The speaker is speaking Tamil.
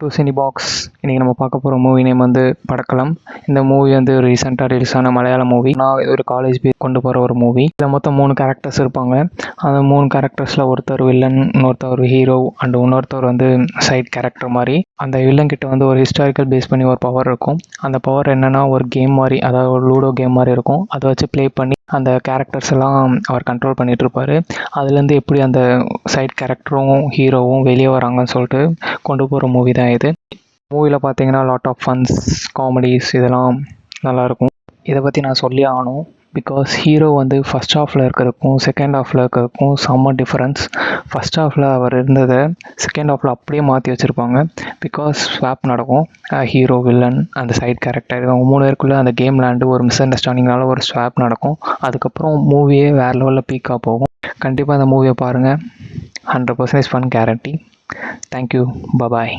To cine box. இன்றைக்கி நம்ம பார்க்க போகிற மூவி நேம் வந்து படக்களம். இந்த மூவி வந்து ரீசெண்டாக ரிலீஸ் ஆன மலையாள மூவி. நான் இது ஒரு காலேஜ் பேஸ் கொண்டு போகிற ஒரு மூவி. இதில் மொத்தம் 3 கேரக்டர்ஸ் இருப்பாங்க. அந்த 3 கேரக்டர்ஸில் ஒருத்தர் வில்லன், இன்னொருத்தர் ஹீரோ அண்ட் இன்னொருத்தர் வந்து சைட் கேரக்டர் மாதிரி. அந்த வில்லன் கிட்ட வந்து ஒரு ஹிஸ்டாரிக்கல் பேஸ் பண்ணி ஒரு பவர் இருக்கும். அந்த பவர் என்னென்னா ஒரு கேம் மாதிரி, அதாவது ஒரு லூடோ கேம் மாதிரி இருக்கும். அதை வச்சு ப்ளே பண்ணி அந்த கேரக்டர்ஸ் எல்லாம் அவர் கண்ட்ரோல் பண்ணிகிட்டு இருப்பார். அதுலேருந்து எப்படி அந்த சைட் கேரக்டரும் ஹீரோவும் வெளியே வராங்கன்னு சொல்லிட்டு கொண்டு போகிற மூவி தான் இது. மூவியில் பார்த்தீங்கன்னா லாட் ஆஃப் ஃபன்ஸ், காமெடிஸ் இதெல்லாம் நல்லாயிருக்கும். இதை பற்றி நான் சொல்லி ஆகணும். பிகாஸ் ஹீரோ வந்து ஃபஸ்ட் ஹாஃபில் இருக்கிறதுக்கும் செகண்ட் ஹாஃபில் இருக்கிறதுக்கும் செம்ம டிஃப்ரென்ஸ். ஃபஸ்ட் ஹாஃபில் அவர் இருந்ததை செகண்ட் ஹாஃபில் அப்படியே மாற்றி வச்சுருப்பாங்க. பிகாஸ் ஸ்வாப் நடக்கும். ஹீரோ, வில்லன், அந்த சைட் கேரக்டர் அவங்க 3 பேருக்குள்ளே அந்த கேம் விளாண்டு ஒரு மிஸ் அண்டர்ஸ்டாண்டிங்னால ஒரு ஸ்வாப் நடக்கும். அதுக்கப்புறம் மூவியே வேறு லெவலில் பீக்காக போகும். கண்டிப்பாக அந்த மூவியை பாருங்கள். 100% ஃபன் கேரண்டி. தேங்க்யூ. பபாய்.